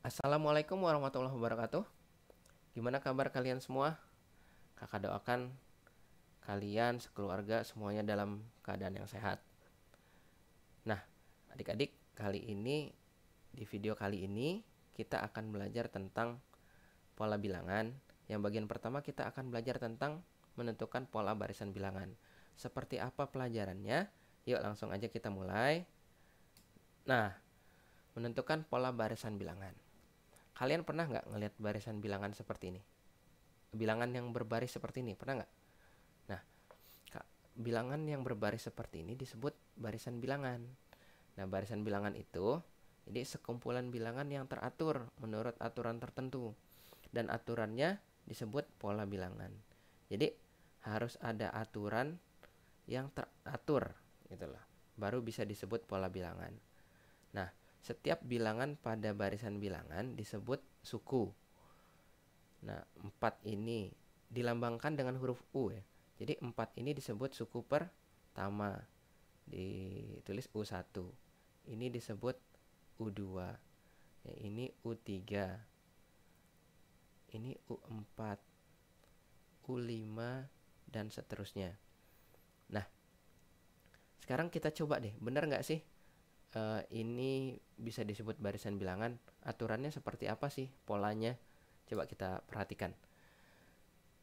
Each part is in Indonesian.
Assalamualaikum warahmatullahi wabarakatuh. Gimana kabar kalian semua? Kakak doakan kalian sekeluarga semuanya dalam keadaan yang sehat. Nah, adik-adik, di video kali ini kita akan belajar tentang pola bilangan. Yang bagian pertama kita akan belajar tentang menentukan pola barisan bilangan. Seperti apa pelajarannya? Yuk langsung aja kita mulai. Nah, menentukan pola barisan bilangan. Kalian pernah nggak ngelihat barisan bilangan seperti ini? Bilangan yang berbaris seperti ini, pernah nggak? Nah, bilangan yang berbaris seperti ini disebut barisan bilangan. Nah, barisan bilangan itu jadi sekumpulan bilangan yang teratur menurut aturan tertentu. Dan aturannya disebut pola bilangan. Jadi, harus ada aturan yang teratur gitu loh. Baru bisa disebut pola bilangan. Nah, setiap bilangan pada barisan bilangan disebut suku. Nah, 4 ini dilambangkan dengan huruf U ya. Jadi 4 ini disebut suku pertama. Ditulis U1. Ini disebut U2. Ya, ini U3. Ini U4. U5 dan seterusnya. Nah, sekarang kita coba deh, benar nggak sih ini bisa disebut barisan bilangan? Aturannya seperti apa sih polanya? Coba kita perhatikan.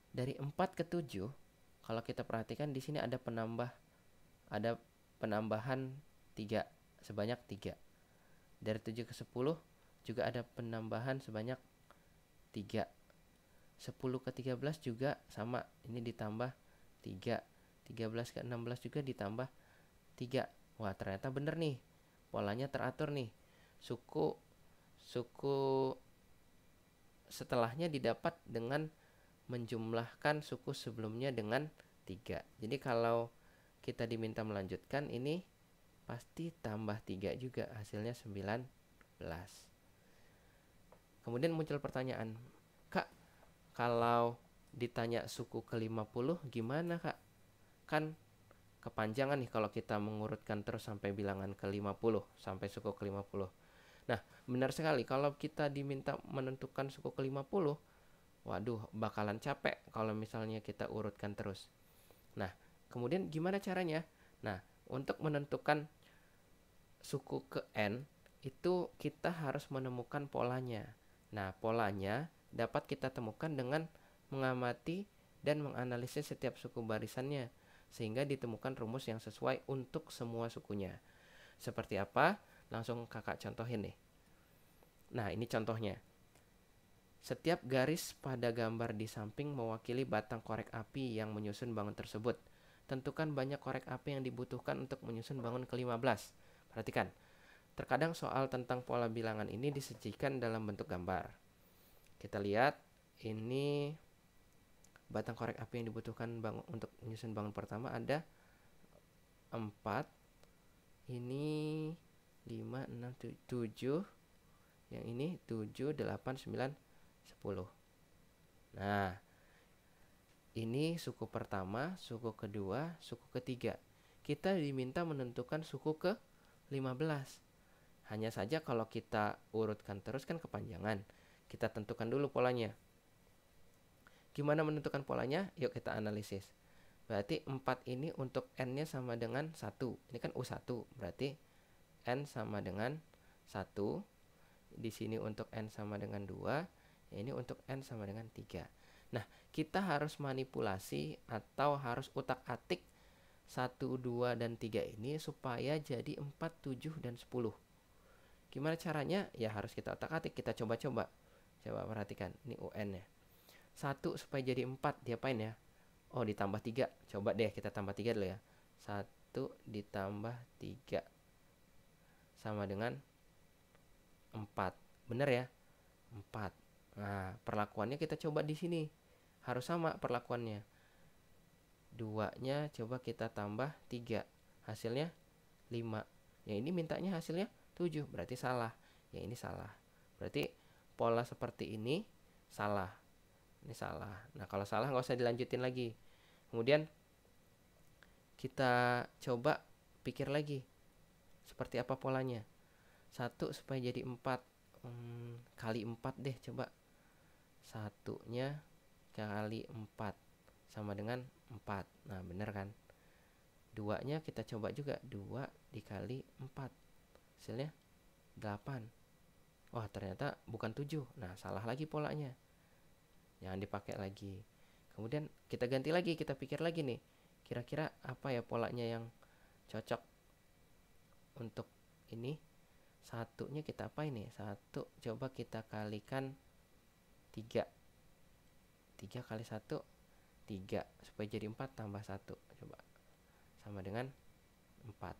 Dari 4 ke 7, kalau kita perhatikan di sini ada penambahan 3 sebanyak 3. Dari 7 ke 10 juga ada penambahan sebanyak 3. 10 ke 13 juga sama, ini ditambah 3. 13 ke 16 juga ditambah 3. Wah, ternyata bener nih. Polanya teratur nih. Suku setelahnya didapat dengan menjumlahkan suku sebelumnya dengan 3. Jadi kalau kita diminta melanjutkan, ini pasti tambah 3 juga, hasilnya 19. Kemudian muncul pertanyaan, Kak, kalau ditanya suku ke-50 gimana Kak? Kan kepanjangan nih kalau kita mengurutkan terus sampai bilangan ke-50, sampai suku ke-50. Nah, benar sekali kalau kita diminta menentukan suku ke-50, waduh, bakalan capek kalau misalnya kita urutkan terus. Nah, kemudian gimana caranya? Nah, untuk menentukan suku ke N, itu kita harus menemukan polanya. Nah, polanya dapat kita temukan dengan mengamati dan menganalisis setiap suku barisannya, sehingga ditemukan rumus yang sesuai untuk semua sukunya. Seperti apa? Langsung kakak contohin nih. Nah, ini contohnya. Setiap garis pada gambar di samping mewakili batang korek api yang menyusun bangun tersebut. Tentukan banyak korek api yang dibutuhkan untuk menyusun bangun ke-15. Perhatikan, terkadang soal tentang pola bilangan ini disajikan dalam bentuk gambar. Kita lihat, ini batang korek api yang dibutuhkan untuk menyusun bangun pertama ada 4. Ini 5, 6, 7. Yang ini 7, 8, 9, 10. Nah, ini suku pertama, suku kedua, suku ketiga. Kita diminta menentukan suku ke-15. Hanya saja kalau kita urutkan terus kan kepanjangan. Kita tentukan dulu polanya. Gimana menentukan polanya? Yuk kita analisis. Berarti 4 ini untuk N-nya sama dengan 1. Ini kan U1, berarti N sama dengan 1. Di sini untuk N sama dengan 2. Ini untuk N sama dengan 3. Nah, kita harus manipulasi atau harus utak-atik 1, 2, dan 3 ini supaya jadi 4, 7, dan 10. Gimana caranya? Ya harus kita utak-atik, kita coba-coba. Coba perhatikan, ini UN-nya. 1 supaya jadi 4, diapain ya? Oh, ditambah 3. Coba deh kita tambah 3 dulu ya. 1 ditambah 3 sama dengan 4. Bener ya? 4. Nah, perlakuannya kita coba di sini. Harus sama perlakuannya. 2-nya coba kita tambah 3. Hasilnya 5. Yang ini mintanya hasilnya 7. Berarti salah. Yang ini salah. Berarti pola seperti ini salah. Ini salah. Nah, kalau salah nggak usah dilanjutin lagi. Kemudian kita coba pikir lagi. Seperti apa polanya? 1 supaya jadi 4. kali 4 deh, coba. Satunya kali 4 sama dengan 4. Nah, bener kan? Duanya kita coba juga, 2 dikali 4 hasilnya 8. Wah, ternyata bukan 7. Nah, salah lagi polanya, jangan dipakai lagi. Kemudian kita ganti lagi, kita pikir lagi nih, kira-kira apa ya polanya yang cocok untuk ini. Satunya kita apa ini? 1 coba kita kalikan 3. 3 kali 1 3, supaya jadi 4 tambah 1 coba sama dengan 4.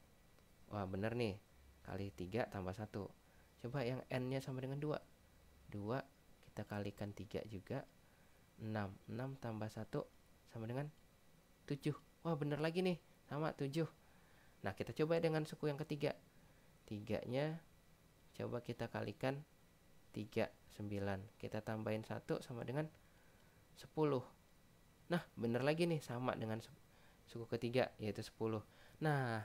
Wah, bener nih, kali 3 tambah 1. Coba yang n nya sama dengan 2. 2 kita kalikan 3 juga, 6. 6 tambah 1 sama dengan 7. Wah, bener lagi nih, sama 7. Nah, kita coba dengan suku yang ketiga. 3 nya coba kita kalikan 3, 9. Kita tambahin 1 sama dengan 10. Nah, bener lagi nih, sama dengan suku ketiga, yaitu 10. Nah,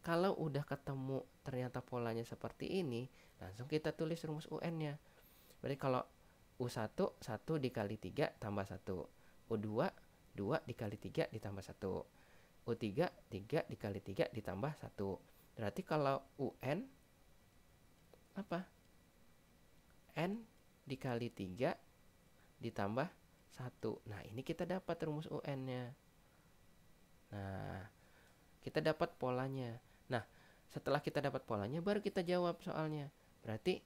kalau udah ketemu ternyata polanya seperti ini, langsung kita tulis rumus UN-nya. Berarti kalau U1, 1 dikali 3 tambah 1. U2, 2 dikali 3 ditambah 1. U3, 3 dikali 3 ditambah 1. Berarti kalau UN apa? N dikali 3 ditambah 1. Nah, ini kita dapat rumus UN-nya. Nah, kita dapat polanya. Nah, setelah kita dapat polanya, baru kita jawab soalnya. Berarti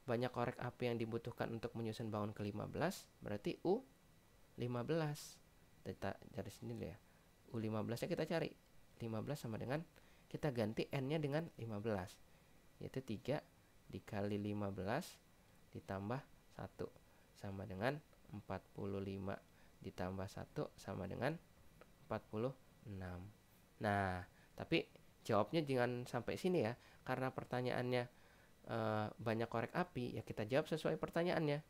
banyak korek api yang dibutuhkan untuk menyusun bangun ke-15, berarti U15. Kita cari sini dulu ya. U15-nya kita cari. 15 sama dengan, kita ganti N-nya dengan 15. Yaitu 3 dikali 15 ditambah 1 sama dengan 45. Ditambah 1 sama dengan 46. Nah, tapi jawabnya jangan sampai sini ya. Karena pertanyaannya banyak korek api, ya kita jawab sesuai pertanyaannya.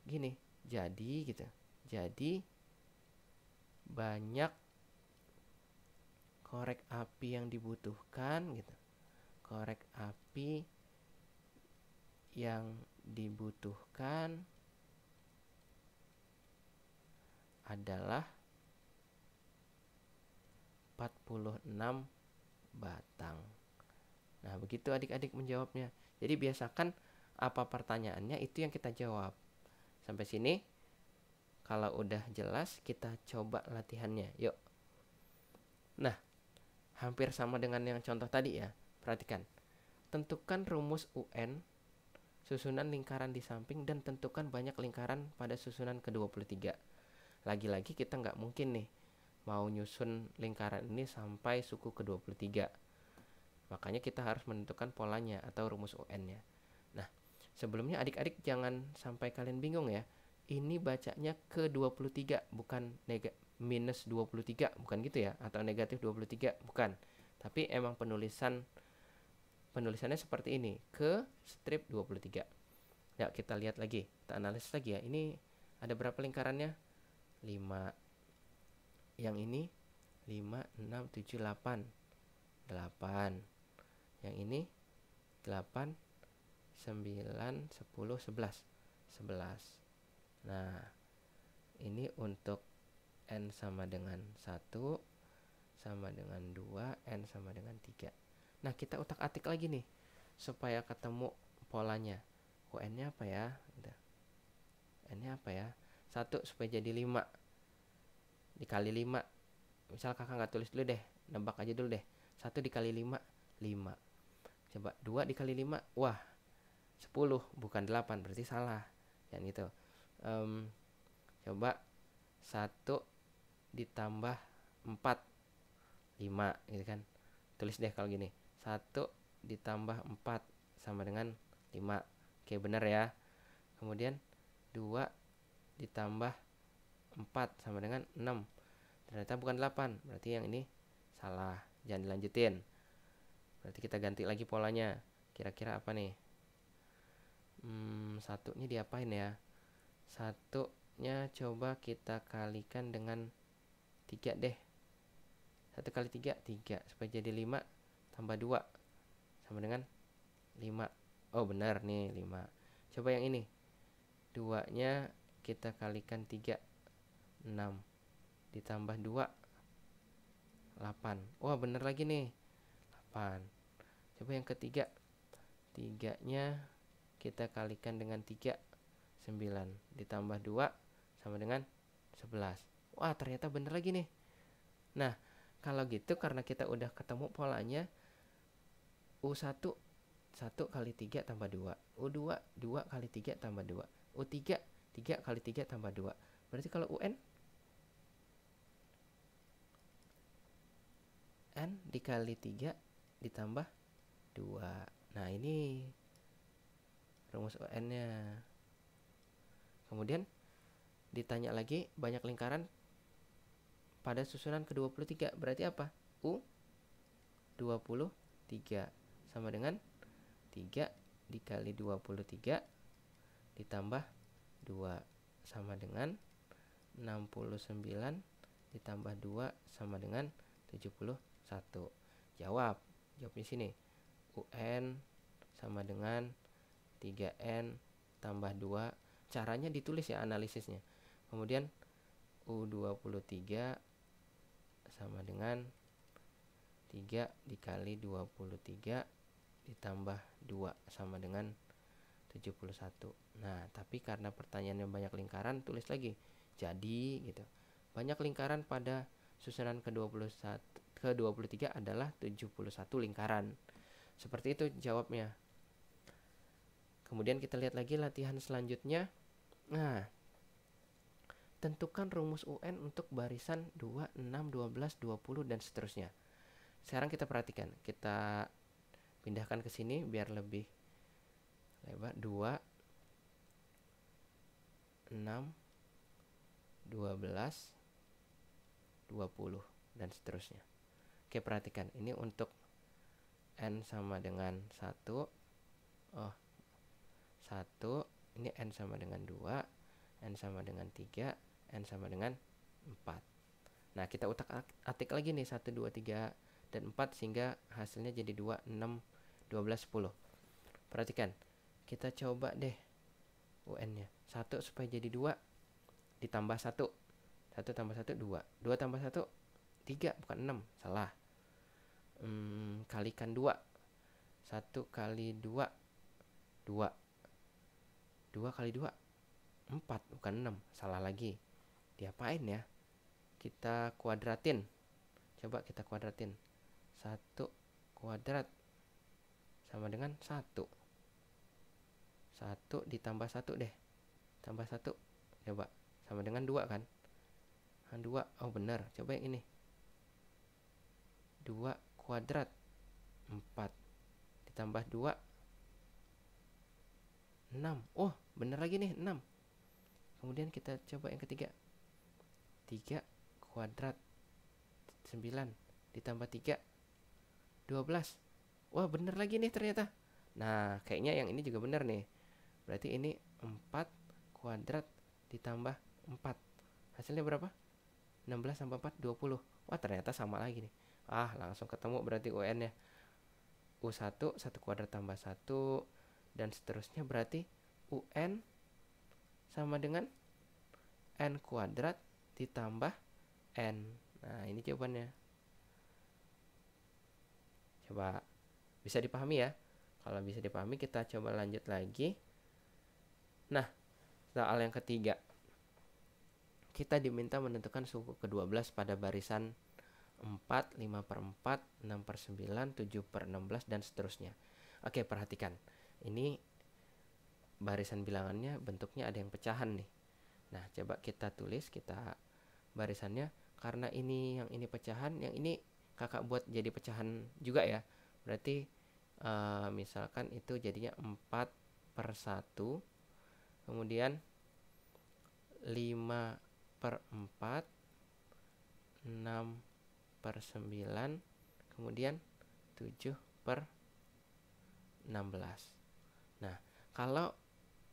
Gini, jadi gitu. Jadi banyak korek api yang dibutuhkan gitu. Korek api yang dibutuhkan adalah 46 batang. Nah, begitu adik-adik menjawabnya. Jadi biasakan apa pertanyaannya, itu yang kita jawab. Sampai sini kalau udah jelas, kita coba latihannya. Yuk. Nah, hampir sama dengan yang contoh tadi ya. Perhatikan. Tentukan rumus UN susunan lingkaran di samping dan tentukan banyak lingkaran pada susunan ke-23. Lagi-lagi kita nggak mungkin nih mau nyusun lingkaran ini sampai suku ke-23. Makanya kita harus menentukan polanya atau rumus UN-nya. Nah, sebelumnya adik-adik jangan sampai kalian bingung ya. Ini bacanya ke-23, bukan minus 23, bukan gitu ya, atau negatif 23, bukan. Tapi emang penulisannya seperti ini, ke strip 23. Ya, kita lihat lagi, kita analisis lagi ya. Ini ada berapa lingkarannya? 5. Yang ini 5, 6, 7, 8. 8. Yang ini 8, 9, 10, 11. 11. Nah, ini untuk N sama dengan 1, sama dengan 2, N sama dengan 3. Nah, kita utak-atik lagi nih, supaya ketemu polanya. N-nya apa ya? N-nya apa ya? 1 supaya jadi 5. Dikali 5. Misal kakak nggak tulis dulu deh, nebak aja dulu deh. 1 dikali 5, 5. Coba 2 dikali 5, wah 10, bukan 8, berarti salah. Yang itu. Coba 1 ditambah 4, 5 gitu kan. Tulis deh kalau gini, 1 ditambah 4 sama dengan 5. Oke, benar ya. Kemudian 2 ditambah 4 sama dengan 6. Ternyata bukan 8, berarti yang ini salah, jangan dilanjutin. Berarti kita ganti lagi polanya. Kira-kira apa nih? Satunya diapain ya? Satunya coba kita kalikan dengan 3 deh. 1 kali 3, 3. Supaya jadi 5 tambah 2 sama dengan 5. Oh, benar nih, 5. Coba yang ini. 2-nya kita kalikan 3, 6. Ditambah 2, 8. Wah, bener lagi nih. 8. Coba yang ketiga. 3-nya kita kalikan dengan 3, 9. Ditambah 2 sama dengan 11. Wah, ternyata bener lagi nih. Nah, kalau gitu karena kita udah ketemu polanya, U1 1 kali 3 tambah 2. U2 2 kali 3 tambah 2. U3 3 kali 3 tambah 2. Berarti kalau UN N dikali 3 ditambah 2. Nah, ini rumus UN-nya. Kemudian ditanya lagi banyak lingkaran pada susunan ke-23. Berarti apa? U23 sama dengan 3 dikali 23 ditambah 2 sama dengan 69 ditambah 2 sama dengan 71. Jawabnya sini. UN sama dengan 3N tambah 2. Caranya ditulis ya, analisisnya. Kemudian U23 sama dengan 3 dikali 23 ditambah 2 sama dengan 71. Nah, tapi karena pertanyaannya banyak lingkaran, tulis lagi. Jadi gitu. Banyak lingkaran pada susunan ke-23 adalah 71 lingkaran. Seperti itu jawabnya. Kemudian kita lihat lagi latihan selanjutnya. Nah, tentukan rumus UN untuk barisan 2, 6, 12, 20 dan seterusnya. Sekarang kita perhatikan. Kita pindahkan ke sini biar lebih lebar. 2, 6, 12, 20 dan seterusnya. Oke, perhatikan. Ini untuk N sama dengan 1. Oh, 1. Ini N sama dengan 2. N sama dengan 3. N sama dengan 4. Nah, kita utak-atik lagi nih 1, 2, 3 dan 4 sehingga hasilnya jadi 2, 6, 12, 10. Perhatikan. Kita coba deh UN-nya. 1 supaya jadi 2 ditambah 1. 1 tambah 1 2. 2 tambah 1 3, bukan 6. Salah. Kalikan 2. 1 kali 2 2. 2 kali 2 4, bukan 6. Salah lagi. Diapain ya? Kita kuadratin. Coba kita kuadratin. 1 kuadrat sama dengan 1. 1 ditambah 1 deh. Tambah 1. Coba. Sama dengan 2 kan? 2. Oh, benar. Coba yang ini. 2 kuadrat 4 ditambah 2 6. Oh, benar lagi nih, 6. Kemudian kita coba yang ketiga. 3 kuadrat 9 ditambah 3 12. Wah, benar lagi nih ternyata. Nah, kayaknya yang ini juga benar nih. Berarti ini 4 kuadrat ditambah 4. Hasilnya berapa? 16 tambah 4, 20. Wah, ternyata sama lagi nih. Ah, langsung ketemu berarti UN-nya. U1, 1 kuadrat tambah 1. Dan seterusnya berarti UN sama dengan N kuadrat ditambah N. Nah, ini jawabannya. Coba bisa dipahami ya. Kalau bisa dipahami, kita coba lanjut lagi. Nah, soal yang ketiga. Kita diminta menentukan suku ke-12 pada barisan 4, 5 per 4, 6 per 9, 7 per 16, dan seterusnya. Oke, perhatikan. Ini barisan bilangannya bentuknya ada yang pecahan nih. Nah, coba kita tulis, kita barisannya. Karena ini yang ini pecahan, yang ini kakak buat jadi pecahan juga ya. Berarti misalkan itu jadinya 4 per 1. Kemudian 5 per 4, 6 per 9, kemudian 7 per 16. Nah, kalau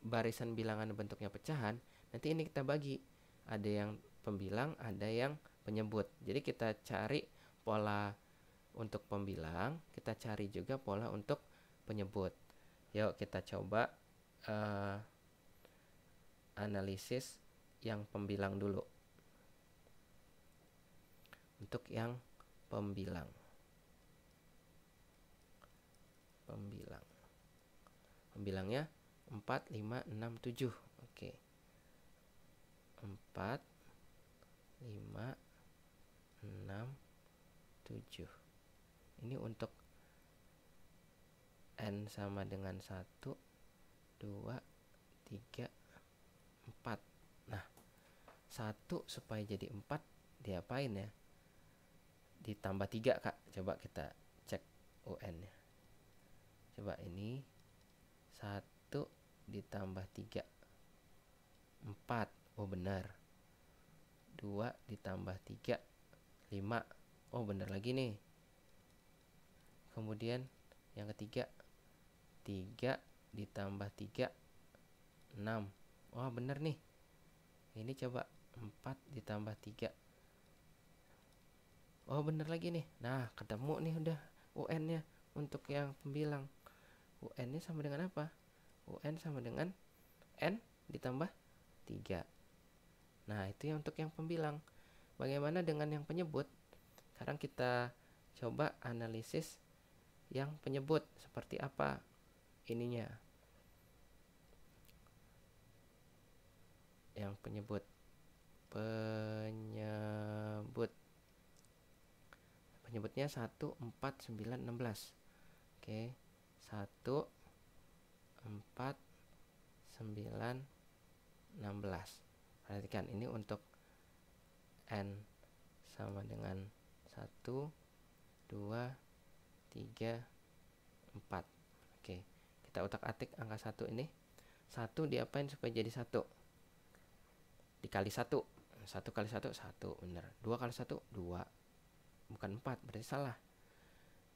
barisan bilangan bentuknya pecahan, nanti ini kita bagi. Ada yang pembilang, ada yang penyebut. Jadi kita cari pola untuk pembilang, kita cari juga pola untuk penyebut. Yuk kita coba analisis yang pembilang dulu. Untuk yang pembilang. Pembilangnya 4, 5, 6, 7. Oke. 4, 5, 6, 7. Ini untuk N sama dengan 1, 2, 3, 4. Nah, 1 supaya jadi 4 diapain ya? Ditambah 3, Kak. Coba kita cek UN-nya. Coba ini 1 ditambah 3, 4. Oh benar. 2 ditambah 3, 5. Oh benar lagi nih. Kemudian yang ketiga 3 ditambah 3, 6. Oh benar nih. Ini coba 4 ditambah 3. Oh bener lagi nih. Nah ketemu nih udah UN-nya untuk yang pembilang. UN-nya sama dengan apa? UN sama dengan N ditambah 3. Nah itu yang untuk yang pembilang. Bagaimana dengan yang penyebut? Sekarang kita coba analisis yang penyebut. Seperti apa ininya? Yang penyebut. Penyebutnya 1, 4, 9, 16. Oke, 1, 4, 9, 16. Perhatikan ini untuk N sama dengan 1, 2, 3, 4. Oke, kita utak-atik angka 1 ini. 1 diapain supaya jadi 1? Dikali 1. 1 kali 1, 1. Bener. 2 kali 1, 2. Bukan 4, berarti salah.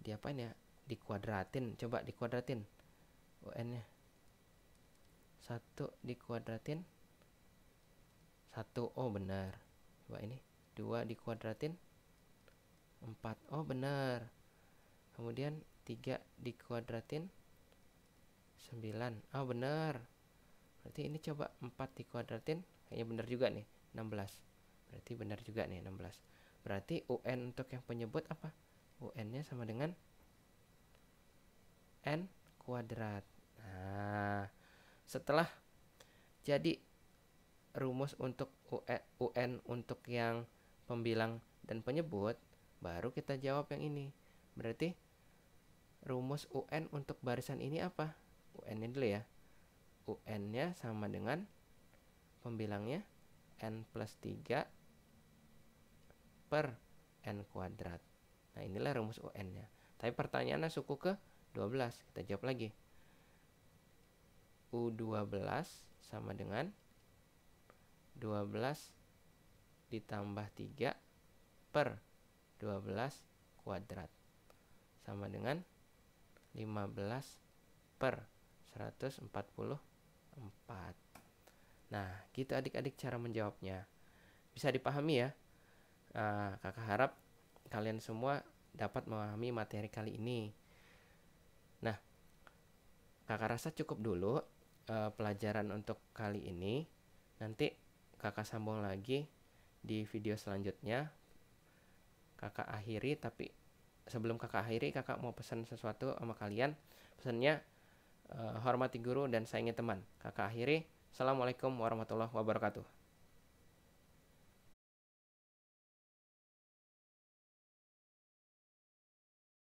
Diapain ya? Dikuadratin. Coba dikuadratin UN-nya. 1 dikuadratin 1. Oh benar. Coba ini 2 dikuadratin 4. Oh benar. Kemudian 3 dikuadratin 9. Oh benar. Berarti ini coba 4 dikuadratin. Kayaknya benar juga nih, 16. Berarti benar juga nih 16. Berarti UN untuk yang penyebut apa? UN-nya sama dengan N kuadrat. Nah, setelah jadi rumus untuk UN untuk yang pembilang dan penyebut, baru kita jawab yang ini. Berarti rumus UN untuk barisan ini apa? UN-nya dulu ya. UN-nya sama dengan pembilangnya N plus 3 per N kuadrat. Nah inilah rumus UN-nya. Tapi pertanyaannya suku ke 12. Kita jawab lagi. U12 sama dengan 12 ditambah 3 per 12 kuadrat. Sama dengan 15 per 144. Nah gitu adik-adik cara menjawabnya. Bisa dipahami ya. Kakak harap kalian semua dapat memahami materi kali ini. Nah, kakak rasa cukup dulu pelajaran untuk kali ini. Nanti kakak sambung lagi di video selanjutnya. Kakak akhiri, tapi sebelum kakak akhiri, kakak mau pesan sesuatu sama kalian. Pesannya hormati guru dan sayangi teman. Kakak akhiri. Assalamualaikum warahmatullahi wabarakatuh.